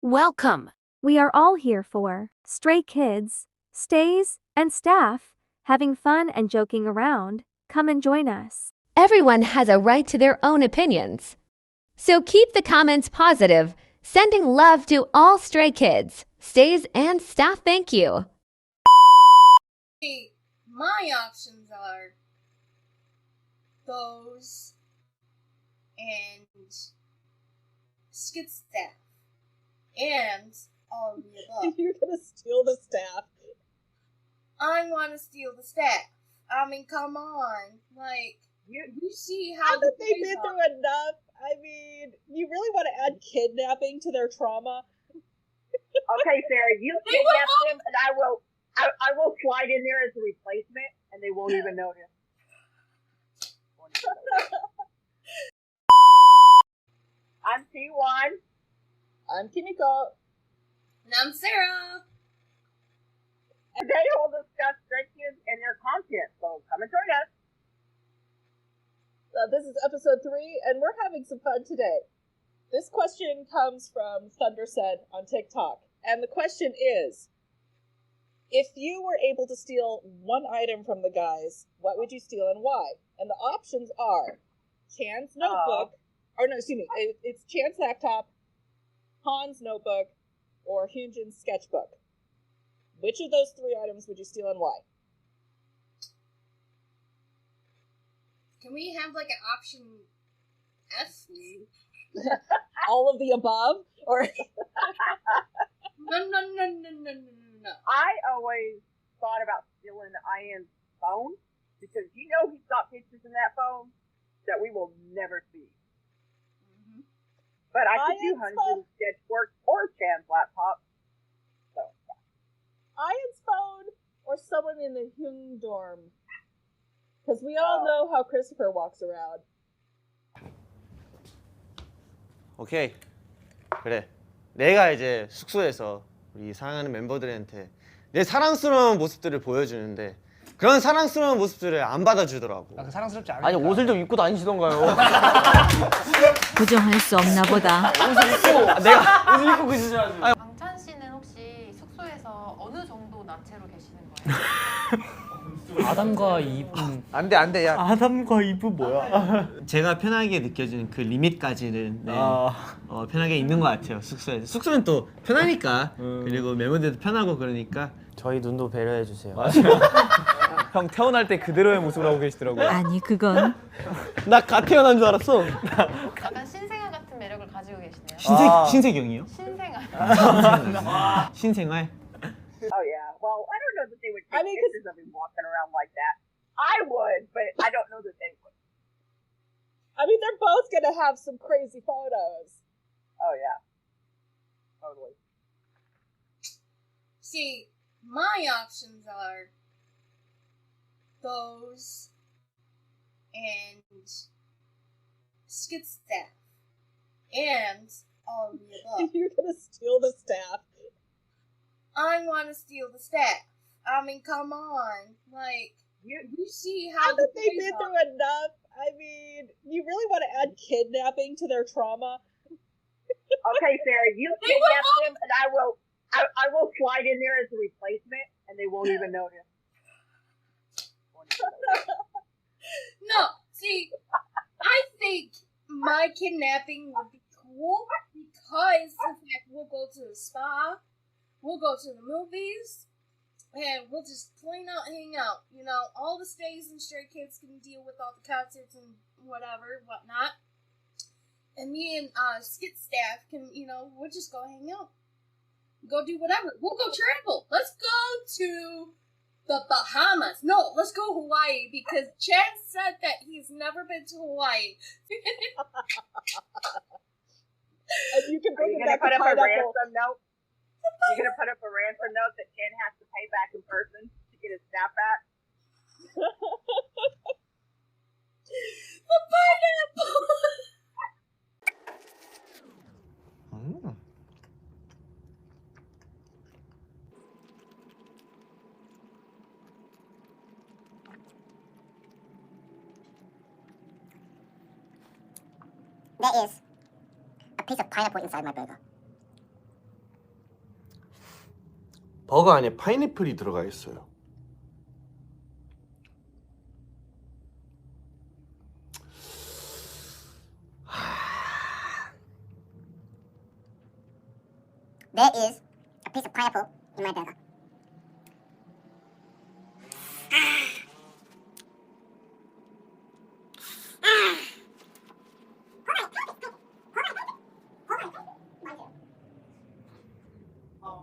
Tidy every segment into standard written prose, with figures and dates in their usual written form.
Welcome. We are all here for stray kids, stays, and staff, having fun and joking around. Come and join us. Everyone has a right to their own opinions. So keep the comments positive, sending love to all stray kids, stays, and staff. Thank you. My options are those and skid staff and all of the above. You're gonna steal the staff. I want to steal the staff. I mean, come on, like you see how Haven't they been through enough? I mean, you really want to add kidnapping to their trauma? Okay, Sarah, you kidnap them, and I will slide in there as a replacement, and they won't even notice. I'm T1. I'm Kimiko. And I'm Sarah. And today we'll discuss stray kids and their content, so come and join us. This is episode 3, and we're having some fun today. This question comes from Thundersaid on TikTok, and the question is, if you were able to steal one item from the guys, what would you steal and why? And the options are Chan's notebook, it's Chan's laptop, Han's notebook, or Hyunjin's sketchbook. Which of those 3 items would you steal and why? Can we have like an option F? All of the above? Or No. I always thought about stealing Ian's phone, because you know he's got pictures in that phone that we will never see. Mm-hmm. But I could do Hyunjin's sketchbook or Chan's laptop. So, yeah. Ian's phone or someone in the Hyun dorm. Because we all know how Christopher walks around. 오케이. 그래. 내가 이제 숙소에서 우리 사랑하는 멤버들한테 내 사랑스러운 모습들을 보여주는데 그런 사랑스러운 모습들을 안 받아주더라고. 그 사랑스럽지 않으니까. 아니 옷을 좀 입고 다니시던가요. 부정할 수 없나 보다. 내가 옷을 입고 계시셔야지. 강찬 씨는 혹시 숙소에서 어느 정도 나체로 계시는 거예요? 아담과 이브. 안돼 야. 아담과 이브 뭐야? 제가 편하게 느껴지는 그 리밋까지는 편하게 있는 것 같아요. 숙소에서. 숙소는 또 편하니까 그리고 멤버들도 편하고 그러니까 저희 눈도 배려해 주세요. 형 태어날 때 그대로의 모습을 하고 계시더라고요. 아니 그건 나 갓 태어난 줄 알았어. 약간 신생아 같은 매력을 가지고 계시네요. 신세경이요? 신생아. 신생활. Oh, yeah. Well, I don't know that they would take pictures of him walking around like that. I would, but I don't know that they would. I mean, they're both going to have some crazy photos. Oh, yeah. Totally. See, my options are those and skid staff and all of the above. You're going to steal the staff. I want to steal the staff. I mean, come on, like you see how Haven't they been through enough? I mean, you really want to add kidnapping to their trauma? Okay, Sarah, you kidnap them, and I will slide in there as a replacement, and they won't even notice. No, see, I think my kidnapping would be cool because, in fact, we'll go to the spa, we'll go to the movies, and we'll just plain out hang out. You know, all the stays and stray kids can deal with all the concerts and whatnot. And me and skit staff can, we'll just go hang out. Go do whatever. We'll go travel. Let's go to the Bahamas. No, let's go Hawaii because Chad said that he's never been to Hawaii. And you can bring Are you going to back put the up a pineapple. ransom note? You're going to put up a ransom note that Ken has to pay back in person to get his staff back? The pineapple! There is a piece of pineapple inside my burger. 버거 안에 파인애플이 들어가 있어요. There is a piece of pineapple in my burger.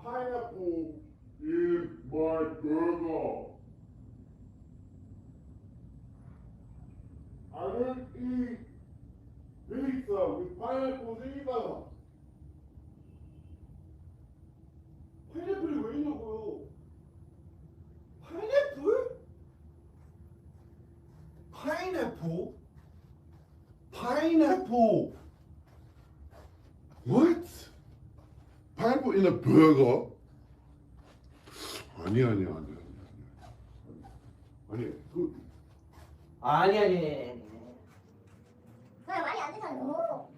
Pineapple in my burger. I don't eat pizza with pineapples either. 파인애플이 왜 있냐고요? 파인애플? 파인애플? Pineapple? What? Pineapple in a burger? 아니. 아니. 그냥 말이 안 되잖아.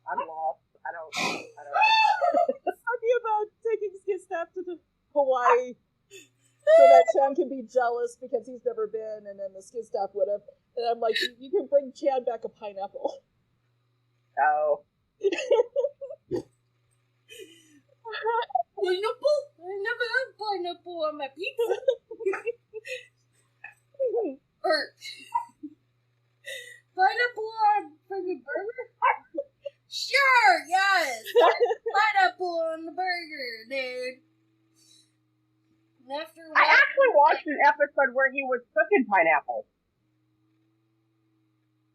I'm lost. I don't. Talking about taking Skid Staff to Hawaii so that Chan can be jealous because he's never been, and then the Skid Staff would have. And I'm like, you can bring Chan back a pineapple. Oh. Pineapple? I never had pineapple on my pizza. Or pineapple on fucking burger? Sure, yes. Pineapple on the burger, dude. And after I actually watched an episode where he was cooking pineapple.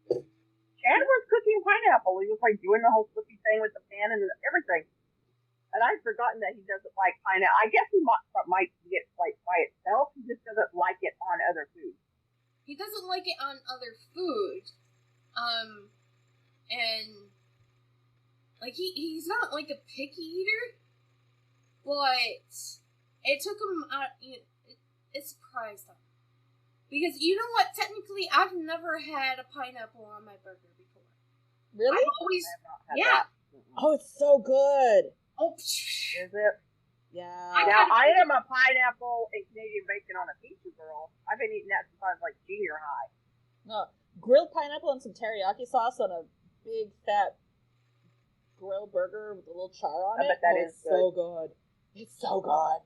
Chad was cooking pineapple. He was like doing the whole flippy thing with the pan and everything. And I'd forgotten that he doesn't like pineapple. I guess he might get like by itself. He just doesn't like it on other food. He doesn't like it on other food. And like he's not like a picky eater, but it took him out. It surprised him because you know what? Technically, I've never had a pineapple on my burger before. Really? I've always, yeah. Oh, it's so good. Oh, is it? Yeah. Now I am a pineapple and Canadian bacon on a pizza girl. I've been eating that since I was like junior high. No, grilled pineapple and some teriyaki sauce on a big fat grilled burger with a little char on it. I bet that is so good. It's so good.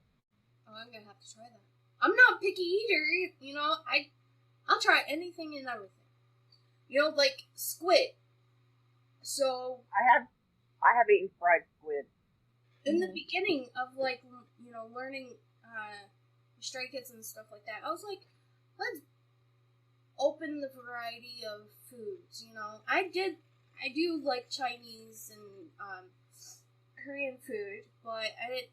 Oh, I'm gonna have to try that. I'm not a picky eater, you know. I'll try anything and everything. You know, like squid. So I have eaten fried squid. In the beginning of like learning Stray Kids and stuff like that, I was like, let's open the variety of foods. You know, I do like Chinese and Korean food, but I didn't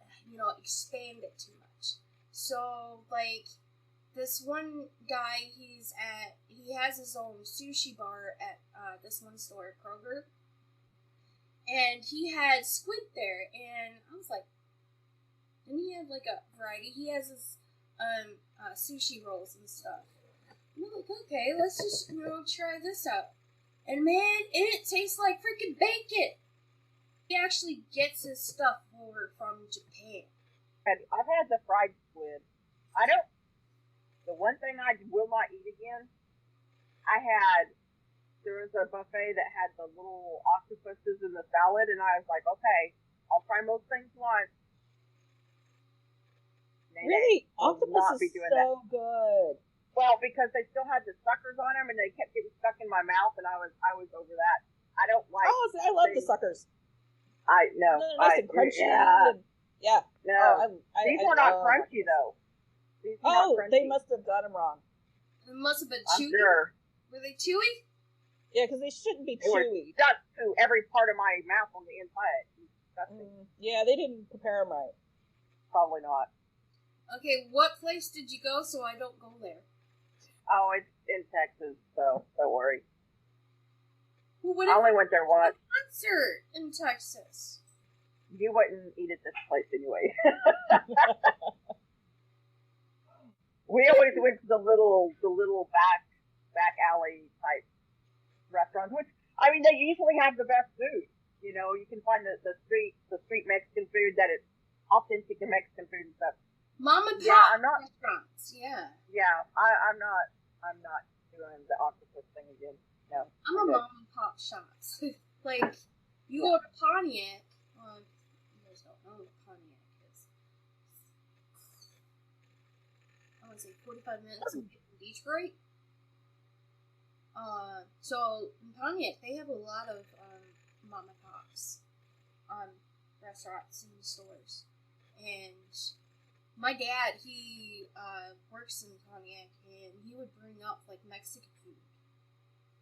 expand it too much. So like this one guy, he has his own sushi bar at this one store, Kroger. And he had squid there, and I was like, and he had like a variety. He has his sushi rolls and stuff. And I'm like, okay, let's just try this out. And man, it tastes like freaking bacon. He actually gets his stuff over from Japan. I've had the fried squid. The one thing I will not eat again, there was a buffet that had the little octopuses in the salad, and I was like, okay, I'll try most things once. Really? Octopus is so good. Well, because they still had the suckers on them, and they kept getting stuck in my mouth, and I was over that. I don't like. Oh, I love the suckers. I know. Nice and crunchy. Yeah. No, these were not love crunchy though. They must have got them wrong. It must have been I'm chewy. sure. Were they chewy? Yeah, because they shouldn't be They were chewy. stuck to every part of my mouth on the inside. Yeah, they didn't prepare them right. Probably not. Okay, what place did you go so I don't go there? Oh, it's in Texas, so don't worry. Who would I only went there once. concert in Texas? You wouldn't eat at this place anyway. We always went to the little back alley type restaurants, which I mean they usually have the best food. You know, you can find the street Mexican food that is authentic to Mexican food and stuff. Mom and Yeah, pop I'm not. restaurants, yeah. Yeah, I'm not doing the octopus thing again. No. I'm a mom and pop shops. Like, you go to Pontiac. You guys don't know what Pontiac is. I want to say 45 minutes from Detroit. So in Pontiac, they have a lot of mom and pops, restaurants and stores. And my dad, he works in Pontiac, and he would bring up like Mexican food.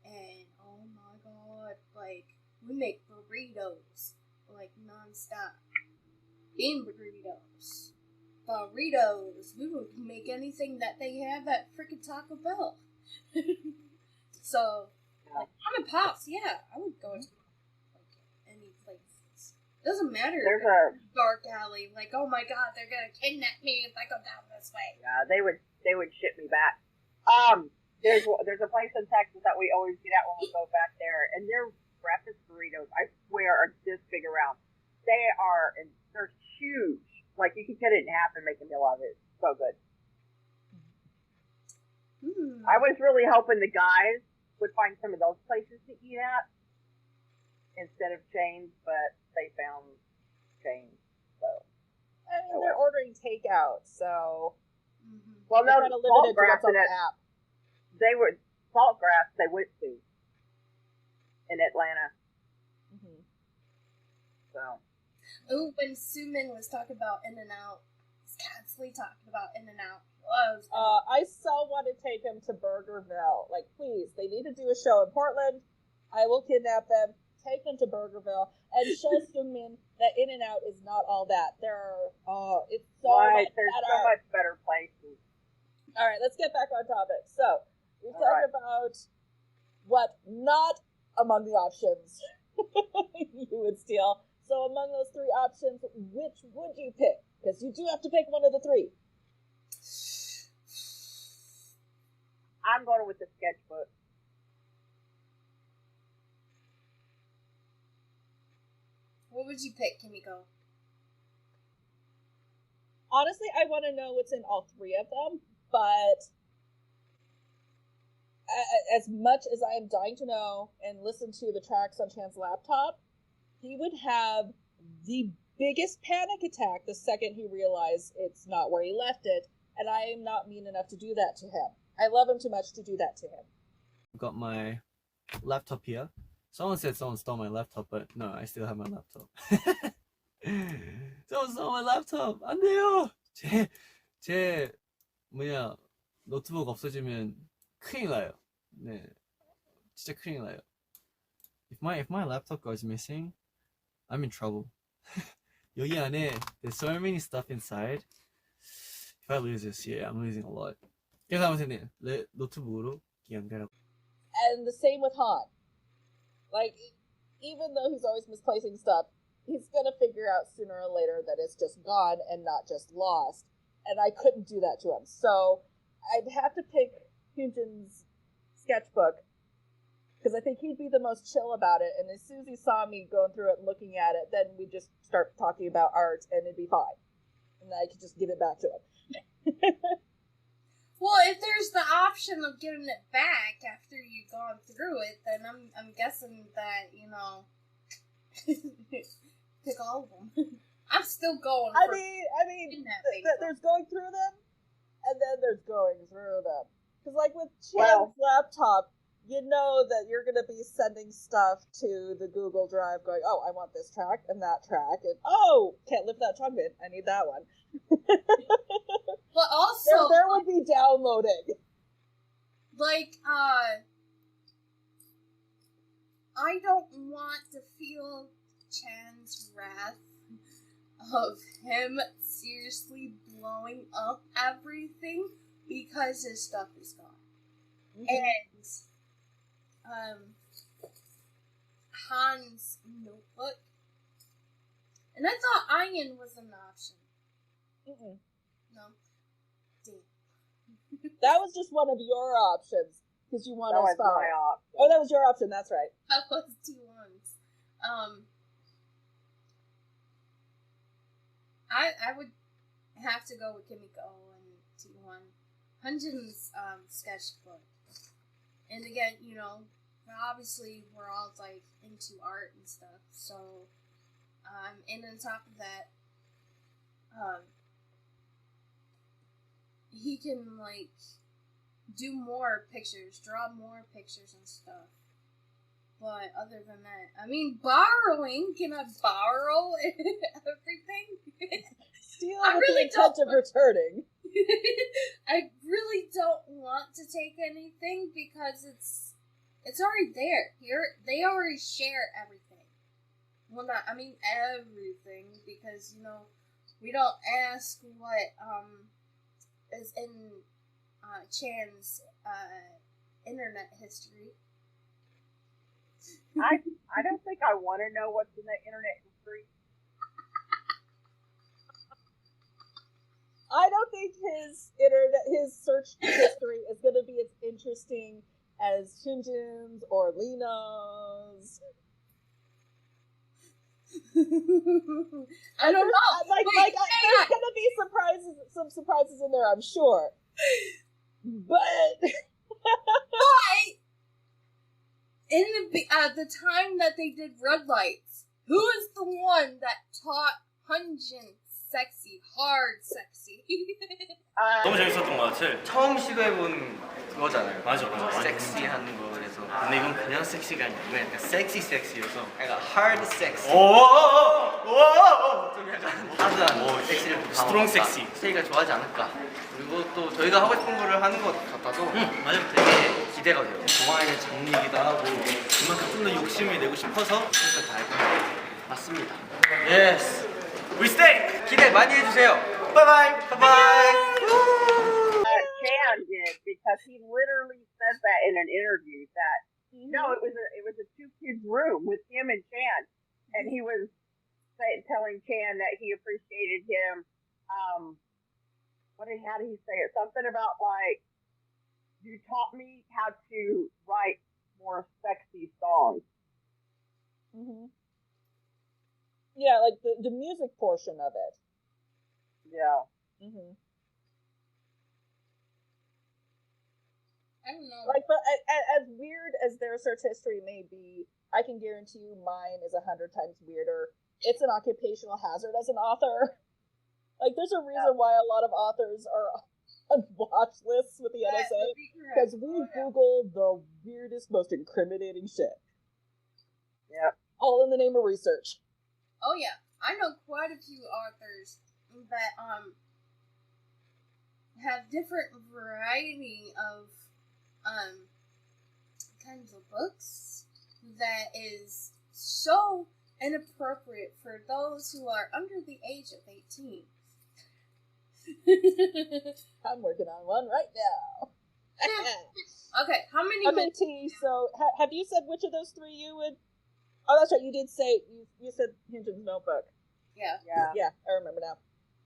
And oh my god, like we make burritos like nonstop. Bean burritos, we would make anything that they have at freaking Taco Bell. So, like, mom and pops, yeah, I would go to like any places. Doesn't matter. There's a dark alley. Like, oh my god, they're gonna kidnap me if I go down this way. Yeah, they would ship me back. There's a place in Texas that we always get at when we go back there, and their breakfast burritos, I swear, are this big around. They're huge. Like you can cut it in half and make a meal out of it. It's so good. I was really hoping the guys would find some of those places to eat at instead of chains, but they found chains. So I mean, they're ordering takeout, so well, no, kind of limited to what's on the Saltgrass app. they were Saltgrass. They went to in Atlanta. So. Oh, when Suman was talking about In-N-Out, he's constantly talking about In-N-Out. I so want to take him to Burgerville. Like, please, they need to do a show in Portland. I will kidnap them, take them to Burgerville, and show Suman that In-N-Out is not all that. It's so much there's better. so much better places. All right, let's get back on topic. So, we've talked about what not among the options you would steal. So, among those three options, which would you pick? Because you do have to pick one of the three. I'm going with the sketchbook. What would you pick, Kimiko? Honestly, I want to know what's in all three of them, but as much as I am dying to know and listen to the tracks on Chan's laptop, he would have the biggest panic attack the second he realized it's not where he left it, and I am not mean enough to do that to him. I love him too much to do that to him. I've got my laptop here. Someone said someone stole my laptop, but no, I still have my laptop. Someone stole my laptop! 안 돼요! 제 노트북 없어지면 큰일 나요. 네, 진짜 큰일 나요. If my laptop goes missing, I'm in trouble. 여기 안에 there's so many stuff inside. If I lose this, yeah, I'm losing a lot. 그래서 아무튼 노트북으로 연결하고. And the same with Han. Like, even though he's always misplacing stuff, he's gonna figure out sooner or later that it's just gone and not just lost. And I couldn't do that to him. So I'd have to pick Hyunjin's sketchbook, because I think he'd be the most chill about it. And as soon as he saw me going through it and looking at it, then we'd just start talking about art and it'd be fine. And I could just give it back to him. Well, if there's the option of getting it back after you've gone through it, then I'm guessing that, you know, pick all of them. I'm still going. I mean, there's going through them, and then there's going through them. Because, like, with Chan's laptop, you know that you're going to be sending stuff to the Google Drive going, oh, I want this track and that track, and oh, can't lift that trunk bin, I need that one. But also, there would be downloading. Like, I don't want to feel Chan's wrath of him seriously blowing up everything because his stuff is gone. And Han's notebook. And I thought iron was an option. No. Damn. That was just one of your options because you want That to was spy. my option. Oh, that was your option. That's right. That was 2 ones. I would have to go with Kimiko and T1. Hunjin's sketchbook. And again, you know, obviously we're all like into art and stuff, so and on top of that, he can like do more pictures, draw more pictures and stuff. But other than that, I mean, borrowing, can I borrow everything? Steal I with really the intent of returning. I really don't want to take anything because it's already there. They already share everything. Well, not, I mean everything, because, you know, we don't ask what is in Chan's internet history. I don't think I want to know what's in the internet history. I don't think his search history is going to be as interesting as Hyunjin's or Lena's. I don't know. There's going to be some surprises in there, I'm sure. But in the time that they did Red Lights, who is the one that taught Hunjin sexy, hard sexy? 너무 재밌었던 것 같아. 처음 시도해본 그거잖아요. 맞아. 섹시한 거 그래서. 근데 이건 그냥 섹시가 아니고 그냥 약간 섹시여서. 약간 hard 섹시. 좀 약간 하드한 섹시를 좀 스트롱 섹시. 스테이가 좋아하지 않을까. 그리고 또 저희가 하고 싶은 거를 하는 것 같아서 맞아. 되게 기대가 돼요. 좋아하는 장르이기도 하고 그만큼 좀 더 욕심을 내고 싶어서 진짜 다 할 거예요. 맞습니다. 예스. We stay. 기대 많이 해주세요. 바이바이. 바이바이. Chan did, because he literally said that in an interview that no, it was a 2 kids room with him and Chan, and he was telling Chan that he appreciated him. How did he say it? Something about like, you taught me how to write more sexy songs. yeah, like the music portion of it. Yeah. I don't know. Like, but as weird as their search history may be, I can guarantee you mine is 100 times weirder. It's an occupational hazard as an author. Like, there's a reason why a lot of authors are on watch lists with the NSA, because we Google the weirdest, most incriminating shit. Yeah. All in the name of research. Oh yeah, I know quite a few authors that have different variety of kinds of books that is so inappropriate for those who are under the age of 18. I'm working on one right now. Okay, how many minutes? So have you said which of those 3 you would? Oh, that's right. You did say you said Hyunjin's notebook. Yeah. Yeah, I remember now.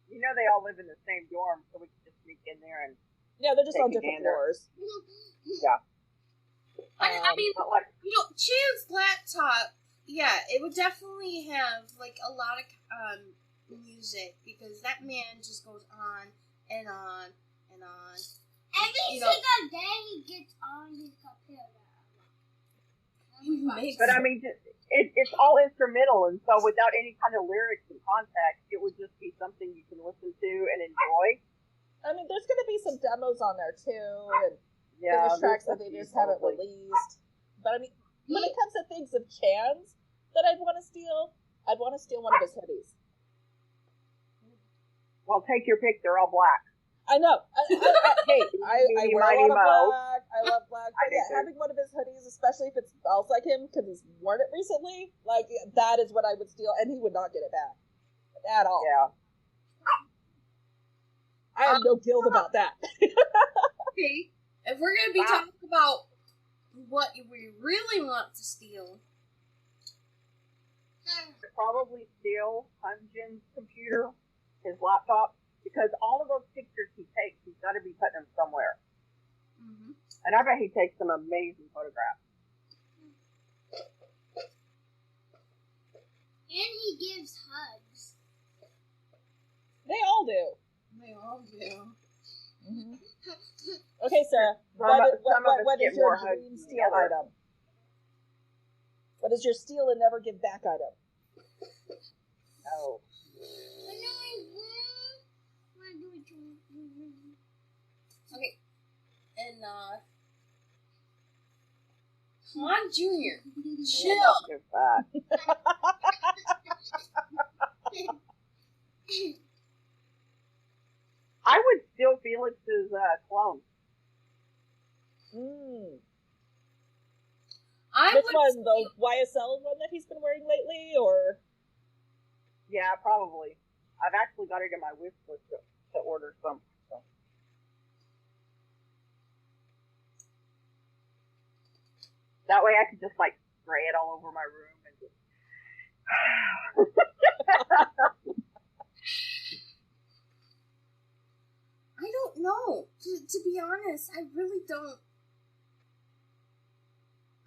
You know they all live in the same dorm, so we can just sneak in there and yeah, they're just take on a different gander. floors. Yeah. I mean, you know, Chan's laptop, yeah, it would definitely have like a lot of music, because that man just goes on and on and on. Every single day he gets on his computer. But I mean, it's all instrumental, and so without any kind of lyrics and context, it would just be something you can listen to and enjoy. I mean, there's going to be some demos on there too, and Yeah, there's tracks that they just haven't released. But I mean, when it comes to things of Chan's that I'd want to steal one of his hoodies. Well, take your pick. They're all black. I know. Hey, I wear a lot of black. I I love black. I But do yeah, too. having one of his hoodies, especially if it smells like him because he's worn it recently, like that is what I would steal, and he would not get it back at all. Yeah. I have no guilt about that. Okay, if we're gonna be talking about what we really want to steal, Probably steal Hunjin's computer, his laptop, because all of those pictures he takes, he's got to be putting them somewhere. And I bet he takes some amazing photographs. And he gives hugs. They all do. they all do. Okay, Sarah. What is your dream steal item? What is your steal and never give back item? Oh. Okay, and Han Jr. Chill. Give back. I would steal Felix's clone. Which one? The YSL one that he's been wearing lately, or? Yeah, probably. I've actually got it in my wish list to order some. So. That way I could just like spray it all over my room and just. I don't know. To be honest, I really don't.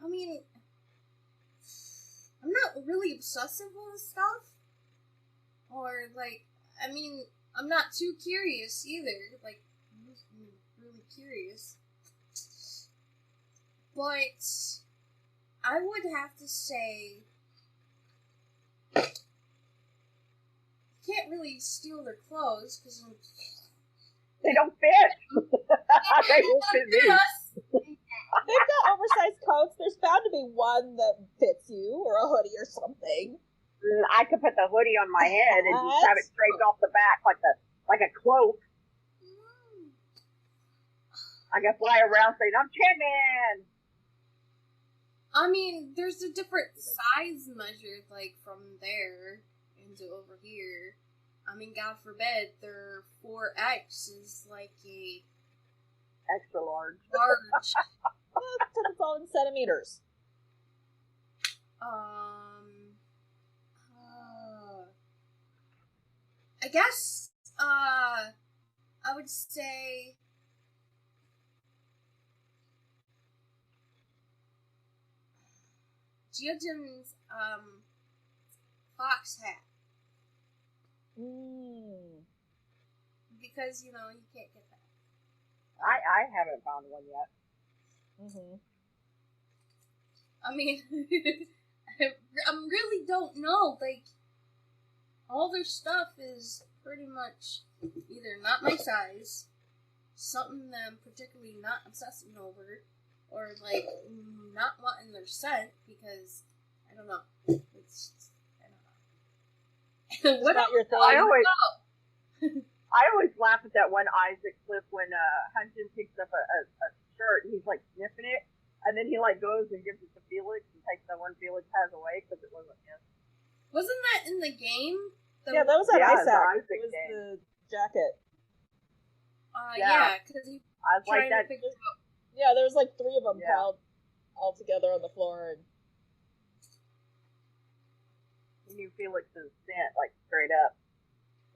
I mean, I'm not really obsessive with stuff. Or, like, I mean, I'm not too curious either. Like, I'm really curious. But I would have to say, you can't really steal their clothes because they don't fit. They won't fit me. They've got oversized coats. There's bound to be one that fits you, or a hoodie or something. I could put the hoodie on my head and just have it draped off the back like a cloak. I can fly around saying, "I'm Tin Man." I mean, there's a different size measured, like, from there into over here. I mean, God forbid, their 4X is like a extra large. Because it's all in centimeters. I guess, I would say, Geodin's, fox hat. Because, you know, you can't get that. I haven't found one yet. I mean, I really don't know. Like, all their stuff is pretty much either not my size, something that I'm particularly not obsessing over, or, like, not wanting their scent because, I don't know. It's just, I don't know. What not your thing. I always laugh at that one Isaac clip when Hunjin picks up a shirt and he's like sniffing it, and then he like goes and gives it to Felix and takes the one Felix has away because it wasn't his. Wasn't that in the game? Yeah, that was at Isaac. Isaac It was game. the jacket. Yeah, because he I was like trying that. to pick it up. Yeah, there was like 3 of them piled all together on the floor. And He knew Felix's scent, like straight up.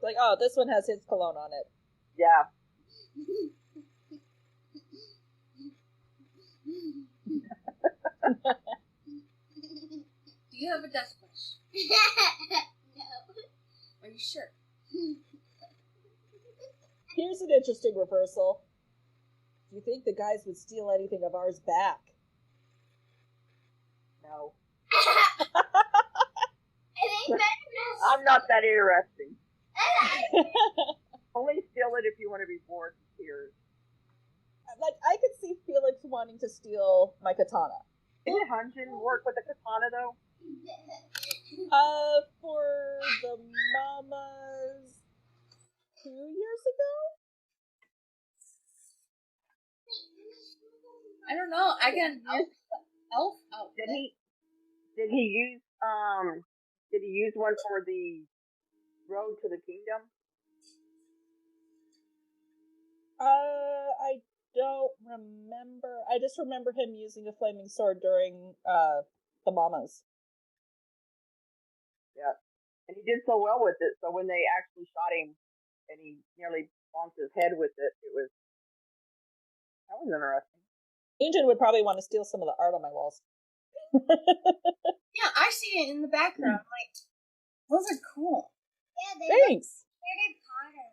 like, oh, this one has his cologne on it. Yeah. Do you have a death wish? No. Are you sure? Here's an interesting reversal. Do you think the guys would steal anything of ours back? No. I'm not that interesting. Only steal it if you want to be bored with tears. Like, I could see Felix wanting to steal my katana. Did Hunjin work with a katana, though? For the mamas 2 years ago? I don't know. I got an elf outfit. Did he use one for the road to the kingdom? I don't remember. I just remember him using a flaming sword during the Mamas. Yeah. And he did so well with it, so when they actually shot him and he nearly bonked his head with it, that was interesting. Angel would probably want to steal some of the art on my walls. Yeah, I see it in the background. Like, those are cool. Yeah, they Thanks. look Harry Potter.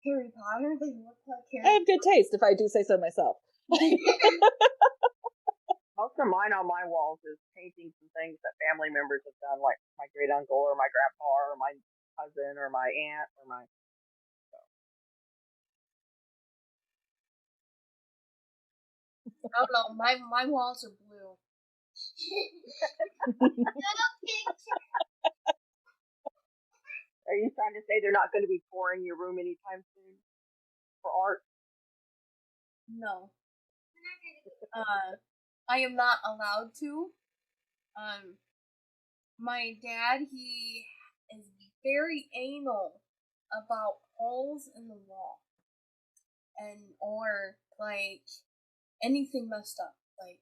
Harry Potter, they look like Harry I have good taste, if I do say so myself. Most of mine on my walls is paintings and things that family members have done, like my great uncle or my grandpa or my cousin or my aunt or my. I don't know. My walls are blue. Are you trying to say they're not going to be pouring your room anytime soon for art? No. I am not allowed to. My dad, he is very anal about holes in the wall. Or like anything messed up. Like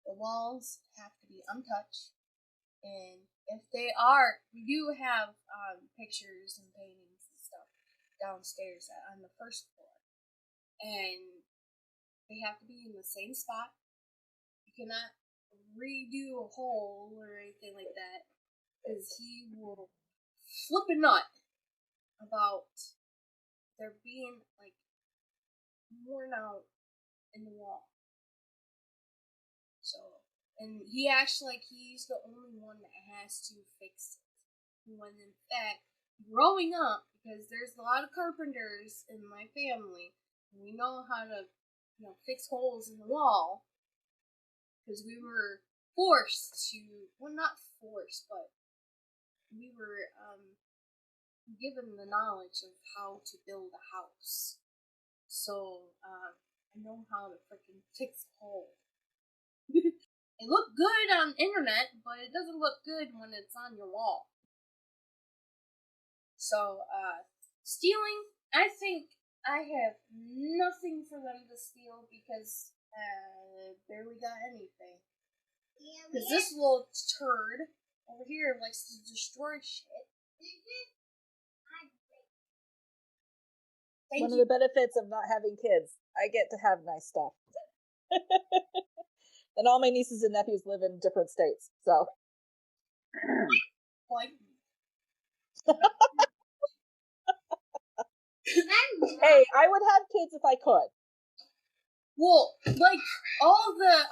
the walls have to be untouched. And if they are, we do have pictures and paintings and stuff downstairs on the first floor. And they have to be in the same spot. You cannot redo a hole or anything like that, because he will flip a nut about there being like worn out in the wall. So, and he acts like he's the only one that has to fix it. When in fact, growing up, because there's a lot of carpenters in my family, and we know how to, fix holes in the wall, because we were forced to, well, not forced, but we were given the knowledge of how to build a house. So, I know how to freaking fix a hole. It looked good on the internet, but it doesn't look good when it's on your wall. So, stealing, I think I have nothing for them to steal because barely got anything. Because this little turd over here likes to destroy shit. One of the benefits of not having kids, I get to have nice stuff. And all my nieces and nephews live in different states, so. Like. Hey, I would have kids if I could. Well, like all the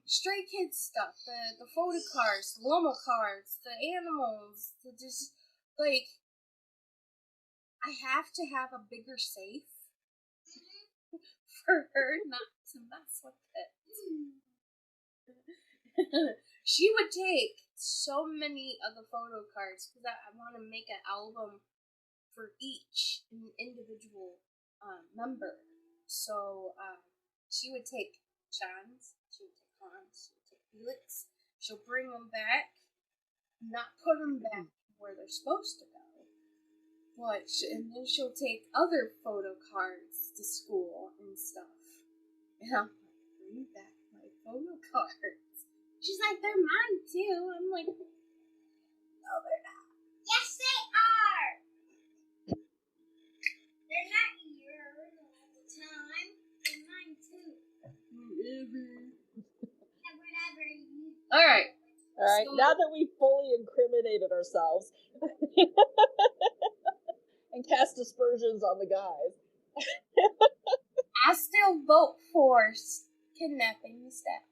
Stray Kids stuff, the photo cards, the Lomo cards, the animals, just like I have to have a bigger safe for her not to mess with it. She would take so many of the photo cards because I want to make an album for each individual member. So she would take John's, she would take Hans, she would take Felix. She'll bring them back, not put them back where they're supposed to go. And then she'll take other photo cards to school and stuff. And I'm like, bring back my photo cards. She's like, they're mine too. I'm like, no, they're not. Yes, they are. They're not yours all the time. They're mine too. Whatever you. All right. So, now that we've fully incriminated ourselves and cast aspersions on the guys, I still vote for kidnapping the staff.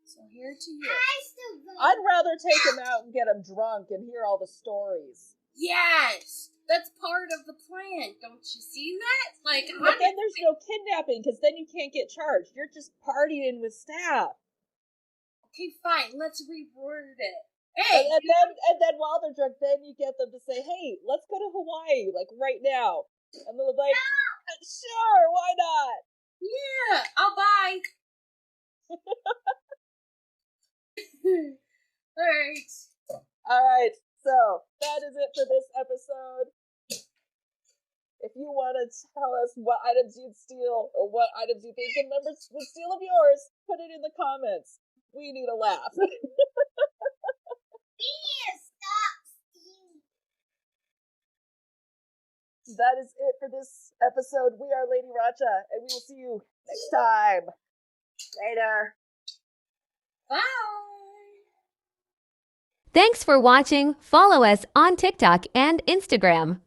So here to you. I still vote. I'd rather take him out and get him drunk and hear all the stories. Yes, that's part of the plan. Don't you see that? Like, but then there's no kidnapping because then you can't get charged. You're just partying with staff. Okay, fine. Let's reword it. Hey, and then while they're drunk, then you get them to say, "Hey, let's go to Hawaii, like right now." And they'll be like, "Sure, why not?" Yeah, I'll buy. Alright. Alright, so that is it for this episode. If you want to tell us what items you'd steal or what items you think the members would steal of yours, put it in the comments. We need a laugh. Stop stealing. That is it for this episode. We are LadyRACHA, and we will see you next time. Later. Bye. Thanks for watching. Follow us on TikTok and Instagram.